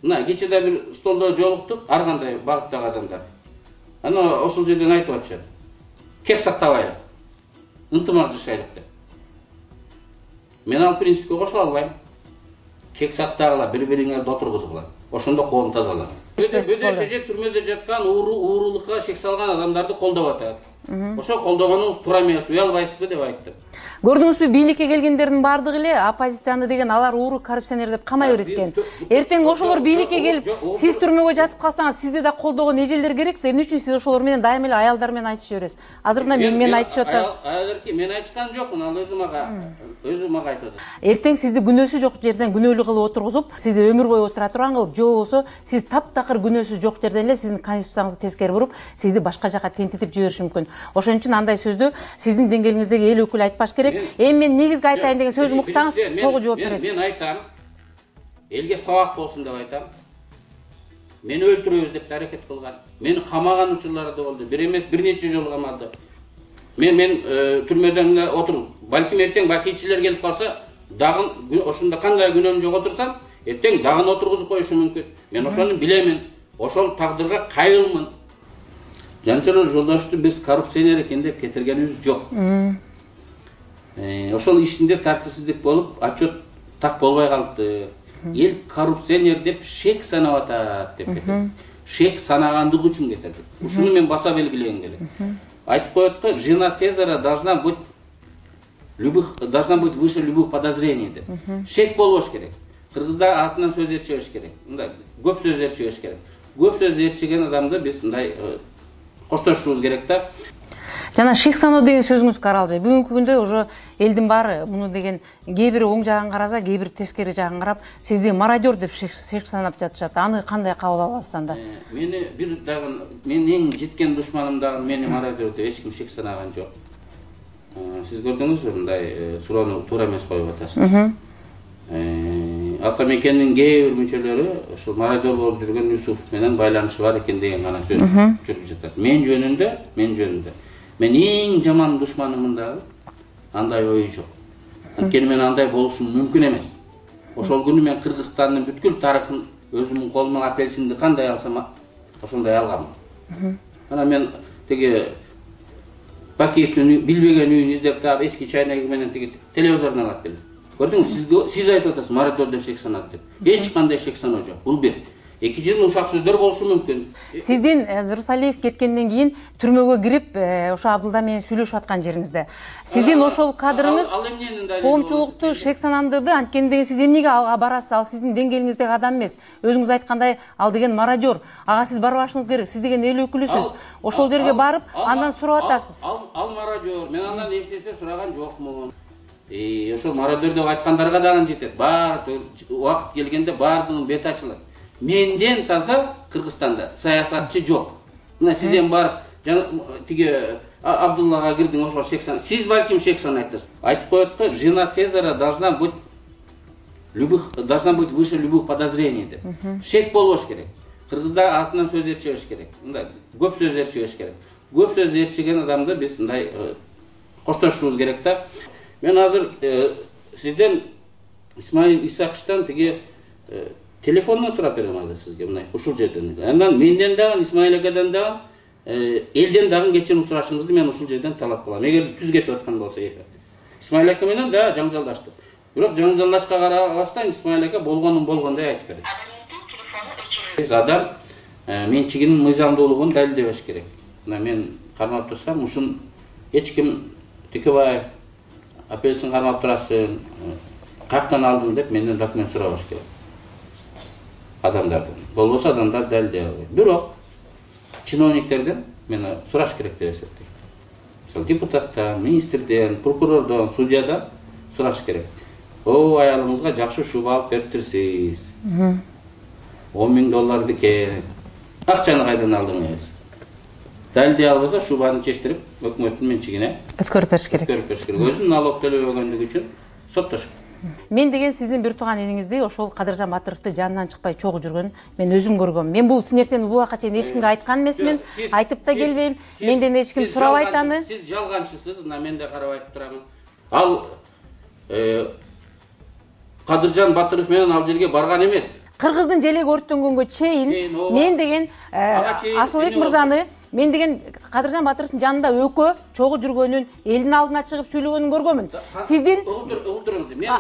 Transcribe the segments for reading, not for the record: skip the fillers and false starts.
Мына кечеде бир столдо жолуктук, ар кандай багыттагы адамдар. Ана ошол жерден айтып атышат. Кек сактабайлык. Ынтымак жашайлык деп. Мен ал принципке кошула албайм. Кек сактагыла, бири-бириңерди отургузгула. Ошондо коом тазаланат. Бөдөшө же түрмөдө жаткан уурулукка шек салган адамдарды колдоп атат. Ошо колдогонуңуз туура эмес, уялбайсызбы деп айттым. Көрдүңүзбү, бийликке келгендердин баардыгы эле оппозицияны деген алар ууру коррупционер деп камай берет экен. Эртең ошолор бийликке келип, сиз түрмөгө жатып калсаңыз, сизди да колдогон эжелдер керек да, эмне үчүн сиз ошолор менен дайыма эле аялдар менен айтышып бересиз? Азыр мына мен айтышып атасыз. Аялдарки мен айтышкан жокмун, ал өзү мага айтып атат. Эртең сизди күнөөсү жок жерден күнөөлүү кылып отургузуп, сизди өмүр бою отура турган кылып, же болбосо сиз таптакыр күнөөсү жок жерден эле сиздин конституцияңызды тескери буруп, сизди башка жака тентитип жибериши мүмкүн. Ошон үчүн андай сөздү сиздин деңгээлиңиздеги эл өкүлү айтпаш керек. Эми мен негизги айтайын деген сөзүмдү уксаңыз, чогуу жооп бересиз. Мен айтам, элге сабак болсун деп айтам. Мени өлтүрөбүз деп аракет кылган. Мени камаган учурлары да болду. Бир эмес, бир нече жолу камалды. Мен түрмөдөн эле отуруп, балким эртең бакийчилер келип калса, дагы ошондо кандай күнөөм жок отурсам, эртең дагы отургузуп коюшу мүмкүн. Мен ошону билемин. Ошол тагдырга кайрылмын. Жанчалар Жолдошту биз коррупционер экен деп кетиргенибиз жок. Ошол ишинде тартипсиздик болуп, отчет так болбой калыпты. Эл коррупционер деп шек санап атат деп кетет. Шек санагандыгы үчүн кетирдик. Ушуну мен баса белгилегим келет. Айтып коет го, жена Цезаря должна быть выше любых подозрений деп. Шек болбош керек. Кыргызда артынан сөз эрчебеш керек. Мындай көп сөз эрчебеш керек. Көп сөз эрчиген адамды биз мындай коштошушубуз керек да. Жана шек саноо деген сөзүңүз Каралжы. Бүгүнкү күндө уже элдин баары муну деген кээ бири оң жагын караса, кээ бири тескери жагын карап, сизди мародер деп шек санап жатышат. Аны кандай кабыл аласыз анда? Мени бир дагы менин эң жеткен душманым дагы мени мародер деп эч ким шек санаган жок. Сиз көрдүңүзбү, мындай суроону туура эмес коюп атасыз. Ата мекенин кээ бир мүчөлөрү ошол мародер болуп жүргөн Юсуп менен байланышы бар экен деген гана сөз жүрүп жатат. Мен жөнүндө мен эң жаман душманымын дагы андай ою жок. Анткени мен андай болушум мүмкүн эмес. Ошол күнү мен Кыргызстандын бүткүл тарыхын өзүмдүн колума апельсинди кандай алсам ошондой алгам. Анан мен тиги Бакиевдин билбеген үйүн издеп таап эски чайнегі менен тиги телевизорун алат келем. Көрдүңүз, сиз айтып атасыз мародер деп шек санат деп. Эч кандай шек саноо жок. Бул бир. Экинчиден ушак сөздөр болушу мүмкүн. Сиздин Рысалиев кеткенден кийин түрмөгө кирип, ошо Абдулда менен сүйлөшүп аткан жериңизде. Сиздин ошол кадрыңыз коомчулукту шек санандырды. Анткени деген сиз эмнеге алга барасыз? Ал сиздин деңгээлиңиздеги адам эмес. Өзүңүз айткандай, ал деген мародер. Ага сиз барбашыңыз керек. Сиз деген эл өкүлүсүз. Ошол жерге барып, андан сурап атасыз. Ал мародер. Мен андан эч нерсе сураган жокмун. Ошол мародер деп айткандарга дагы жетет. Убакыт келгенде баардыгынын бети ачылат. Менден таза Кыргызстанда саясатчы жок. Мына сиз эми барып тиги Абдуллага кирдиң, ошол шек сан. Сиз балким шек санайсыз. Айтып коет го, жена Цезаря должна быть выше любых подозрений деп. Шек болбош керек. Кыргызда артынан сөз эрчебеш керек. Мындай көп сөз эрчебеш керек. Көп сөз эрчиген адамды биз мындай коштошушубуз керек да. Мен азыр сизден Исмаил Исаковичтан тиги телефондон сурап берем азыр сизге, мындай ушул жерден. Андан менден дагы, Исмаил акадан дагы, элден дагы кечирим сурашыңызды мен ушул жерден талап кылам. Эгер түз кетип аткан болсо Исмаил ака менен да жаңжалдаштык. Бирок жаңжалдашка карабастан Исмаил ака болгонун болгондой айтып берет. Адам менчигинин мыйзамдуулугун далилдебеш керек. Мына мен кармап турсам, ушун эч ким Текебаев апельсин кармап турасың, каяктан алдың деп менден документ сурабаш керек. Адамдардан. Болбосо адамдар далилдей албайт. Бирок чиновниктерден мени сураш керек деп эсептейм. Ошол депутаттан, министрден, прокурордон, судьядан сураш керек. Аялыңызга жакшы шуба алып бериптирсиз. $10,000 экен. Акчаны кайдан алдыңыз? Далилдей албаса шубаны чечтирип, өкмөттүн менчигине өткөрүп бериш керек. Өзүнүн налог төлөбөгөндүгү үчүн соттошуп. Мен деген сиздин бир тууган иниңизди ошол Кадыржан Батыровду жанынан чыкпай чогуу жүргөн мен өзүм көргөм. Мен бул нерсени буга чейин эч кимге айткан эмесмин, айтып да келбейм. Менден эч ким сурабайт аны. Сиз жалганчысыз, мына мен да карап айтып турамын. Ал Кадыржан Батыров менен ал жерге барган эмес. кыргыздын желеги өрттөнгөнгө чейин мен деген Асылбек мырзаны, мен деген Кадыржан Батыровдун жанында өкө чогуу жүргөнүн, элдин алдына чыгып сүйлөгөнүн көргөнмүн. Сиздин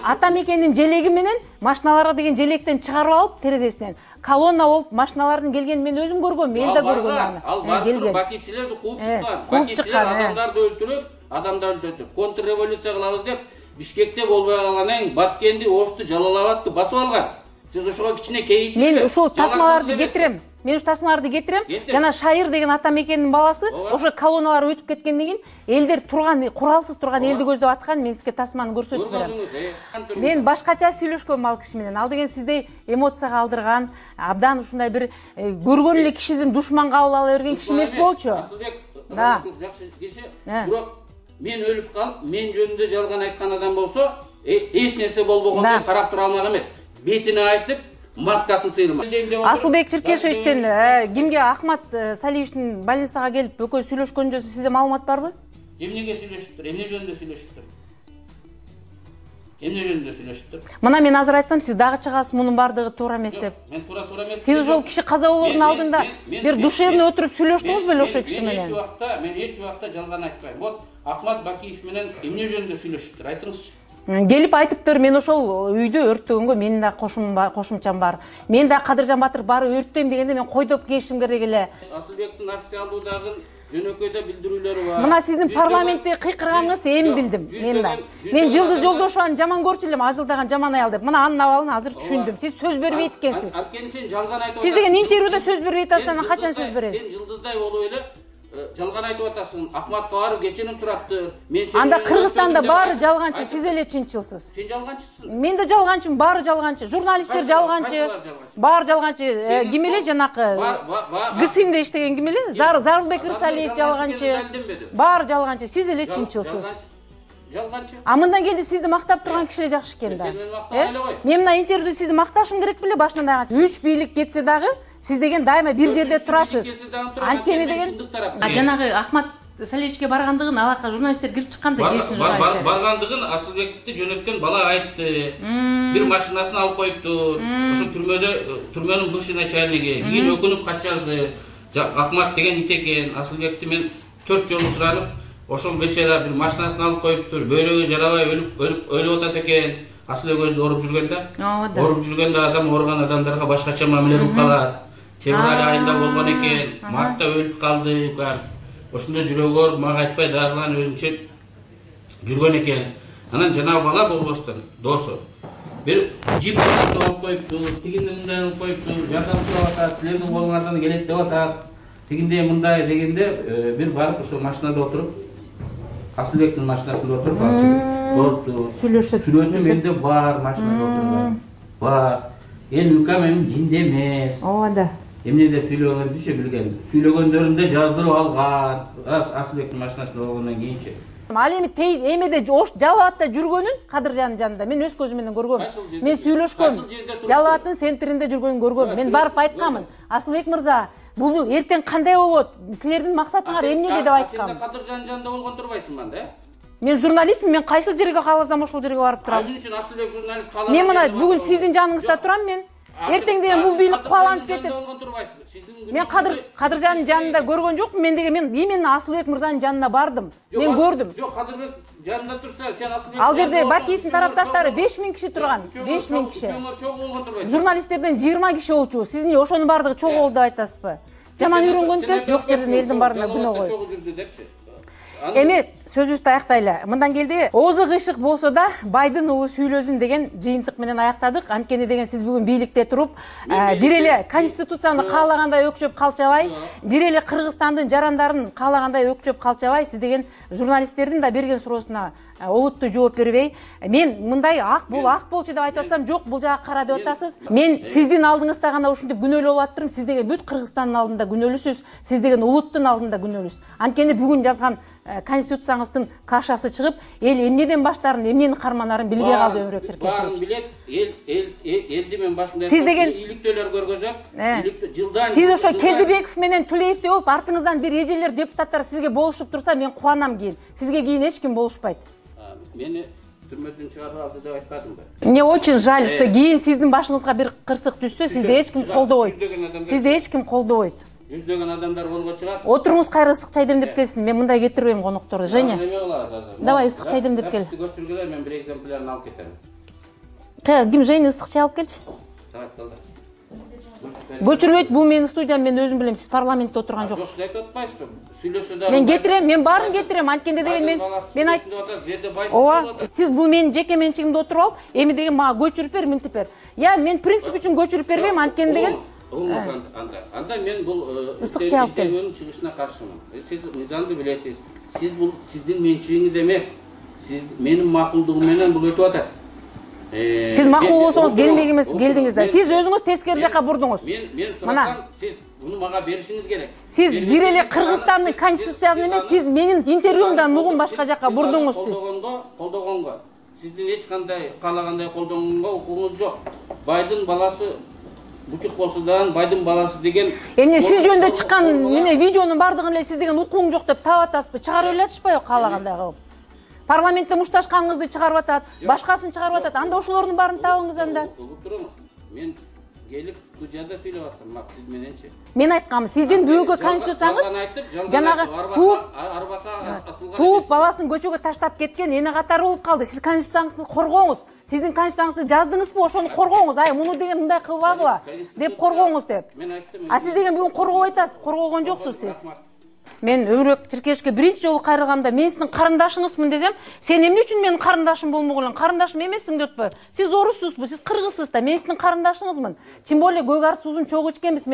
ата мекендин желеги менен машиналарга деген желектен чыгарып алып терезесинен колонна болуп машиналардын келгенин мен өзүм көргөм, мен да көргөм аны. Ал барып бакипчилерди кууп чыккан. Адамдарды өлтүрүп, контрреволюция кылабыз деп Бишкекте болбой калганын Баткенди, Ошту, Жалал-Абадты басып алган. Сиз ошого кичине кейисиз. Мен ушул тасмаларды кетирем. Жана Шайыр деген ата мекендин баласы ошо колонналар өтүп кеткенден кийин элдер турган, куралсыз турган элди көздөп аткан, мен сизге тасманы көрсөтүп берем. Мен башкача сүйлөшкөм ал киши менен. Ал деген сиздей эмоцияга алдырган, абдан ушундай бир көргөн эле кишисин душман кабыл ала берген киши эмес болчу. Асылбек жакшы киши, бирок мен өлүп калып, мен жөнүндө жалган айткан адам болсо, эч нерсе болбогондой карап тура алмак эмес. Бетине айтып, маскасын сыйырмак. Асылбек Черкешевичтен кимге Ахмат Салиевичтин больницага келип экөө сүйлөшкөн жөнүндө сизде маалымат барбы? Эмнеге сүйлөшүптүр? Эмне жөнүндө сүйлөшүптүр? Мына мен азыр айтсам, сиз дагы чыгасыз, мунун бардыгы туура эмес деп. Мен туура эмес. Сиз ошол киши каза болоордун алдында бир душевный отуруп сүйлөштүңүзбү эле ошол киши менен? Мен эч убакта жалган айтпайм. Вот Ахмат Бакиев менен эмне жөнүндө сүйлөшүптүр? Айтыңызчы. Келип айтыптыр, мен ошол үйдү өрттөгөнгө менин да кошумчам бар. Мен да Кадыржан Батыров бары өрттөйм дегенде мен койдоп келишим керек эле. Асылбектин официалдуудагы жөнөкөйдө билдирүүлөрү бар. Мына сиздин парламентте кыйкырганыңызды эми билдим. Мен Жылдыз Жолдошованы жаман көрчү элем, ажылдаган жаман аял деп. Мына анын абалын азыр түшүндүм. Сиз сөз бербейт экенсиз. Анткени сен жалган айтып Сиз деген интервьюда сөз бербейт атасың, качан сөз бересиз? Сен Жылдыздай болуп эле жалган айтып атасың. Ахматка барып кечирим сураптыр. Анда Кыргызстанда баары жалганчы, сиз эле чынчылсыз. Сен жалганчысың. Мен да жалганчымын, баары жалганчы. Журналисттер жалганчы. Баары жалганчы. Ким эле жанакы ГСИМде иштеген ким эле? Зарылбек Ырсалиев жалганчы. Баары жалганчы. Сиз эле чынчылсыз. Жалганчы. А мындан келди сизди мактап турган кишилер жакшы экен да. Мен мына интервьюда сизди макташым керек беле башынан аягача. Үч бийлик кетсе дагы сиз деген дайыма бир жерде турасыз. Анткени деген жанагы Ахмат Салиевичке баргандыгын алака журналисттер кирип чыкканда кестин журналисттер. Баргандыгын Асылбекти жөнөткөн бала айтты. Бир машинасын алып коюптур. Ошо түрмөнүн бывший начальниги. Кийин өкүнүп кат жазды. Ахмат деген ит экен. Асылбекти мен 4 жолу суранып, ошол бечара бир машинасын алып коюптур. Бөйрөгү жарабай өлүп атат экен. Асылбек өзү ооруп жүргөндө. Ооруп жүргөндө адам ооруган адамдарга башкача мамиле кылып калат. Февраль айында болгон экен. Мартта өлүп калды. Ошондо жүрөгү ооруп мага айтпай дарыланып өзүнчө жүргөн экен. Анан жанагы бала болбостон досу бир жип алып коюптур, тигинде мындай алып коюптур, жардам сурап атат, силердин колуңардан келет деп атат. Тигинде мындай дегенде бир барып ошо машинада отуруп, Асылбектин машинасында отуруп алчу. Сүрөтү менде бар, машинада отурган. Бар. Укам эми жинде эмес. Ооба. Эмне деп сүйлөгөндүчү билген. Сүйлөгөндөрүндө жаздырып алган. Асылбектин машинасында болгондон кийинчи. Ал эми эмеде Жалал-Абадта жүргөнүн Кадыржандын жанында мен өз көзүм менен көргөм. Мен сүйлөшкөм. Жалал-Абадтын центринде жүргөнүн көргөм. Мен барып айткамын. Асылбек мырза, бул эртең кандай болот? Силердин максатыңар эмне деп айткам. Сен Кадыржандын жанында болгон турбайсыңбы анда? Мен журналистмин, мен кайсыл жерге кааласам ошол жерге барып турам. Эмне үчүн Асылбек журналист каалап? Мен мына бүгүн сиздин жаныңызда турам мен. Эртең деген бул бийлик кубаланып кетет. Мен Кадыржандын жанында көргөн жокмун. Мен деген мен именно Асылбек мырзанын жанына бардым. Мен көрдүм. Жок, Кадырбек жанында турса, сен Асылбек. Ал жерде Бакиевдин тарапташтары 5000 киши турган. 5000 киши. Журналисттерден 20 киши болчу. Сиз эмне ошонун бардыгы чогуу болду деп айтасызбы? Жаман үйрөнгөндүктен жок жерден элдин баарына күнөө коюп. Эми сөзүбүздү аяктайлы. Мындан келди, оозу кыйшык болсо да байдын уулу сүйлөзүн деген жыйынтык менен аяктадык. Анткени деген сиз бүгүн бийликте туруп, бир эле конституцияны каалагандай өкчөп калчабай, бир эле Кыргызстандын жарандарын каалагандай өкчөп калчабай, сиз деген журналисттердин да берген суроосуна олуттуу жооп бербей, мен мындай ак болчу деп айтып атсам, жок, бул жака кара деп атасыз. Мен сиздин алдыңызда гана ушинтип күнөөлүү болуп аттырмын. Сиз деген бүт Кыргызстандын алдында күнөөлүүсүз, сиз деген улуттун алдында күнөөлүүсүз. Анткени бүгүн жазган конституцияңыздын кашасы чыгып, эл эмнеден баштарын, эмнени карманарын билбей калды Өмүрөк Черкешевич. Баарын билет, элди мен башында сиз деген иликтөөлөр көргөзөм. Жылдан сиз ошо Келдибеков менен Тулеевдей болуп, артыңыздан бир эжелер депутаттар сизге болушуп турса, мен кубанам кийин. Сизге кийин эч ким болушпайт. Мени түрмөдөн чыгарып алды деп айтпадымбы? Мне очень жаль, что кийин сиздин башыңызга бир кырсык түшсө, сизди эч ким колдобойт. Сизди эч ким колдобойт. Жүздөгөн адамдар колго чыгат. Отуруңуз, кайра ысык чай демдеп келсин. Мен мындай кетирбейм конокторду. Женя. Давай ысык чай демдеп кел. Көчүргүлөр, мен бир экземплярын алып кетем. Ким Женя ысык чай алып келчи? Давай, калды. Көчүрбөйт, бул менин студиям, мен өзүм билем, сиз парламентте отурган жоксуз. Жок, сиз айтып атпайсызбы? Сүйлөсө да. Мен кетирем, мен баарын кетирем. Анткенде деген мен айт. Ооба, сиз бул менин жеке менчигимде отуруп алып, эми деген мага көчүрүп бер, мынтип бер. Я мен принцип үчүн көчүрүп бербейм, анткенде деген. Анда мен бул ысык чай алып кел. Чыгышына каршымын. Сиз мыйзамды билесиз. Сиз бул сиздин менчигиңиз эмес. Сиз менин макулдугум менен бул өтүп атат. Сиз макул болсоңуз келмек эмес, келдиңиз да. Сиз өзүңүз тескери жака бурдуңуз. Мен сурасам, сиз буну мага беришиңиз керек. Сиз бир эле Кыргызстандын конституциясын эмес, сиз менин интервьюмдан угун башка жака бурдуңуз сиз. Колдогонго, сиздин эч кандай каалагандай колдогонго укугуңуз жок. Байдын баласы бучук болсо да, байдын баласы деген. Эмне сиз жөнүндө чыккан неме видеонун бардыгын эле сиз деген укугуң жок деп таап атасызбы? Чыгарып эле атышпайбы каалагандай кылып? Парламентте мушташканыңызды чыгарып атат, башкасын чыгарып атат. Анда ошолордун баарын табыңыз анда. Угуп туруңуз. Мен келип студияда сүйлөп аттым, сиз мененчи. Мен айткам, сиздин бүгүнкү конституцияңыз жанагы тууп баласын көчөгө таштап кеткен эне катары болуп калды. Сиз конституцияңызды коргоңуз. Сиздин конституцияңызды жаздыңызбы, ошону коргоңуз. Ай, муну деген мындай кылбагыла деп коргоңуз деп. А сиз деген бүгүн коргобой атасыз, коргогон жоксуз сиз. Мен Өмүрөк Чиркешке биринчи жолу кайрылганда мен сиздин карындашыңызмын десем, сен эмне үчүн менин карындашым болмок элең? Карындашым эмессиң деп атпайбы? Сиз оруссузбу, сиз кыргызсыз да, мен сиздин карындашыңызмын. Тем более көк арт суузун чогуу ичкенбиз.